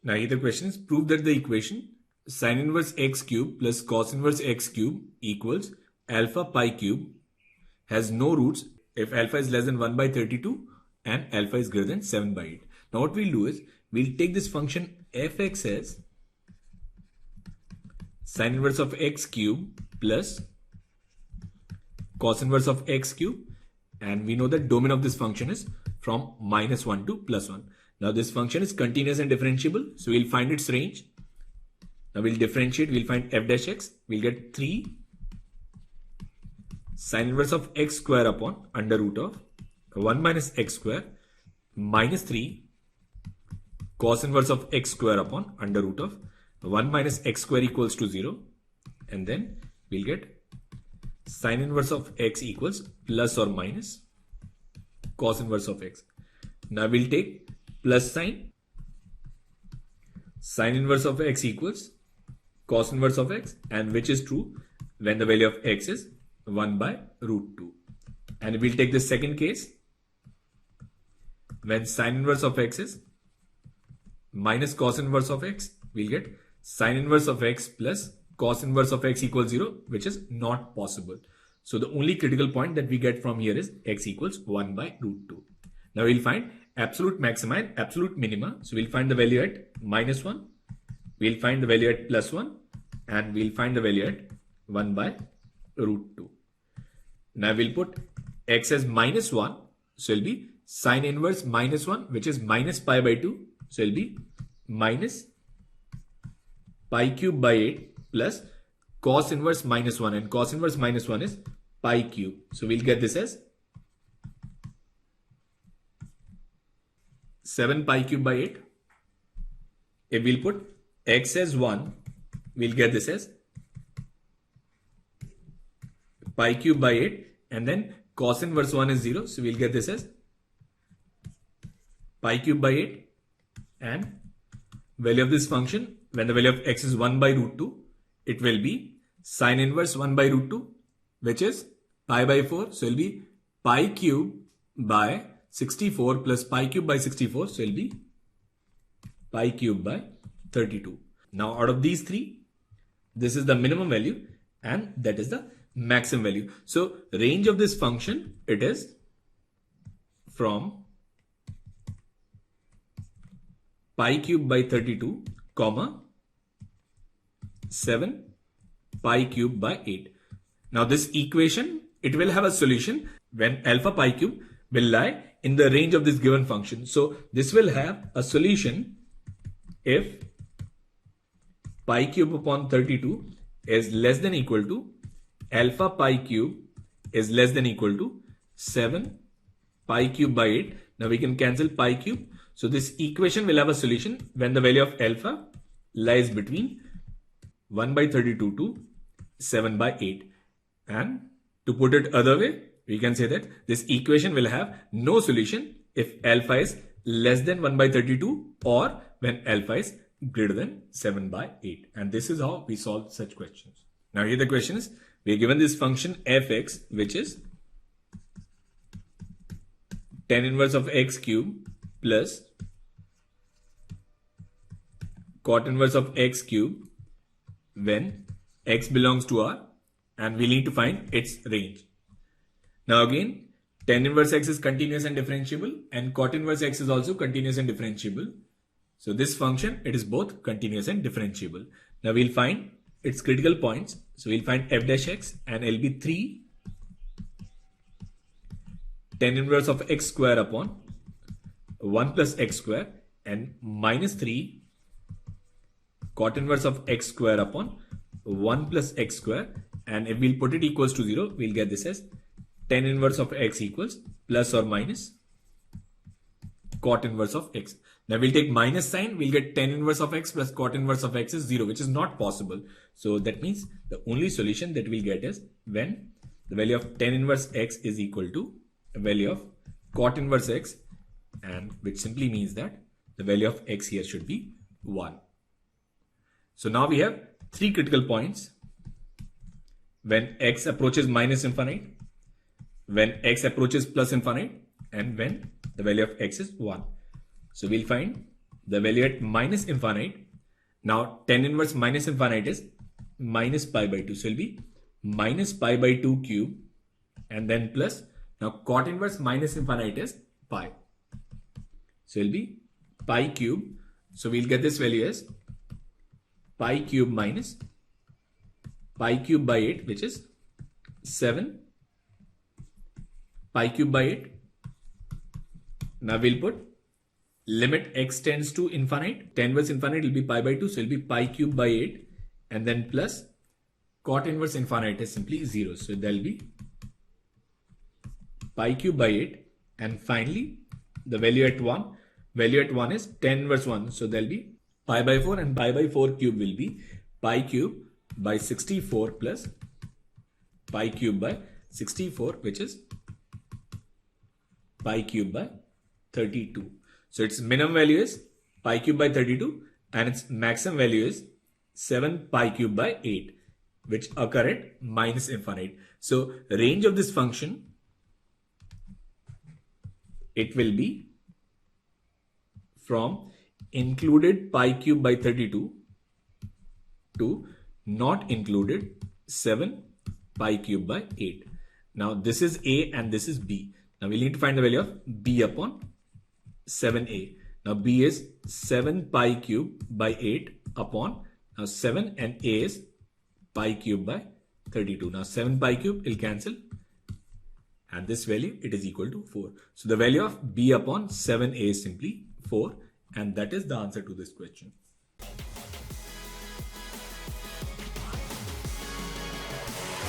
Now here the question is, prove that the equation sin inverse x cube plus cos inverse x cube equals alpha pi cube has no roots if alpha is less than 1 by 32 and alpha is greater than 7 by 8. Now what we'll do is, we'll take this function fx as sin inverse of x cube plus cos inverse of x cube, and we know that domain of this function is from -1 to +1. Now this function is continuous and differentiable, so we'll find its range. Now we'll differentiate, we'll find f dash x, we'll get 3 sin inverse of x square upon under root of 1 minus x square minus 3 cos inverse of x square upon under root of 1 minus x square equals to 0, and then we'll get sin inverse of x equals plus or minus cos inverse of x. Now we'll take plus sign, sin inverse of x equals cos inverse of x, and which is true when the value of x is 1 by root 2. And we'll take the second case when sin inverse of x is minus cos inverse of x, we'll get sin inverse of x plus cos inverse of x equals 0, which is not possible. So the only critical point that we get from here is x equals 1 by root 2. Now we'll find absolute maxima and absolute minima. So we'll find the value at -1, we'll find the value at +1, and we'll find the value at 1 by root 2. Now we'll put x as -1, so it'll be sin inverse -1, which is minus pi by 2. So it'll be minus pi cube by 8 plus cos inverse -1, and cos inverse -1 is pi cube. So we'll get this as 7 pi cube by 8. If we'll put x as 1, we'll get this as pi cube by 8, and then cos inverse 1 is 0, so we'll get this as pi cube by 8, and value of this function when the value of x is 1 by root 2, it will be sin inverse 1 by root 2, which is pi by 4, so it will be pi cube by 64 plus pi cube by 64, so it will be pi cube by 32. Now out of these three, this is the minimum value and that is the maximum value. So range of this function, it is from pi cube by 32 comma 7 pi cube by 8. Now this equation, it will have a solution when alpha pi cube will lie in the range of this given function. So this will have a solution if pi cube upon 32 is less than equal to alpha pi cube is less than equal to 7 pi cube by 8. Now we can cancel pi cube. So this equation will have a solution when the value of alpha lies between 1 by 32 to 7 by 8. And to put it other way, we can say that this equation will have no solution if alpha is less than 1 by 32 or when alpha is greater than 7 by 8. And this is how we solve such questions. Now here the question is, we are given this function fx, which is tan inverse of x cube plus cot inverse of x cube when x belongs to R, and we need to find its range. Now again, tan inverse x is continuous and differentiable, and cot inverse x is also continuous and differentiable. So this function, it is both continuous and differentiable. Now we'll find its critical points. So we'll find f dash x, and it'll be 3 tan inverse of x square upon 1 plus x square, and minus 3 cot inverse of x square upon 1 plus x square, and if we'll put it equals to 0, we'll get this as tan inverse of x equals plus or minus cot inverse of x. Now we'll take minus sign, we'll get tan inverse of x plus cot inverse of x is 0, which is not possible. So that means the only solution that we'll get is when the value of tan inverse x is equal to the value of cot inverse x, and which simply means that the value of x here should be 1. So now we have three critical points: when x approaches minus infinite, when x approaches plus infinite, and when the value of x is 1. So we'll find the value at minus infinite. Now tan inverse minus infinite is minus pi by 2. So it will be minus pi by 2 cube and then plus. Now cot inverse minus infinite is pi. So it will be pi cube. So we'll get this value as pi cube minus pi cube by 8, which is 7 pi cube by 8. Now we'll put limit x tends to infinite. Tan inverse infinite will be pi by 2. So it will be pi cube by 8 and then plus cot inverse infinite is simply 0. So there will be pi cube by 8 and finally the value at 1. Value at 1 is tan inverse 1. So there will be pi by 4 and pi by 4 cube will be pi cube by 64 plus pi cube by 64, which is pi cube by 32. So its minimum value is pi cube by 32 and its maximum value is 7 pi cube by 8, which occur at minus infinite. So range of this function, it will be from included pi cube by 32 to not included 7 pi cube by 8. Now this is A and this is B. Now we need to find the value of B upon 7A. Now B is 7 pi cube by 8 upon, now 7 and A is pi cube by 32. Now 7 pi cube will cancel and this value it is equal to 4. So the value of B upon 7A is simply 4 and that is the answer to this question.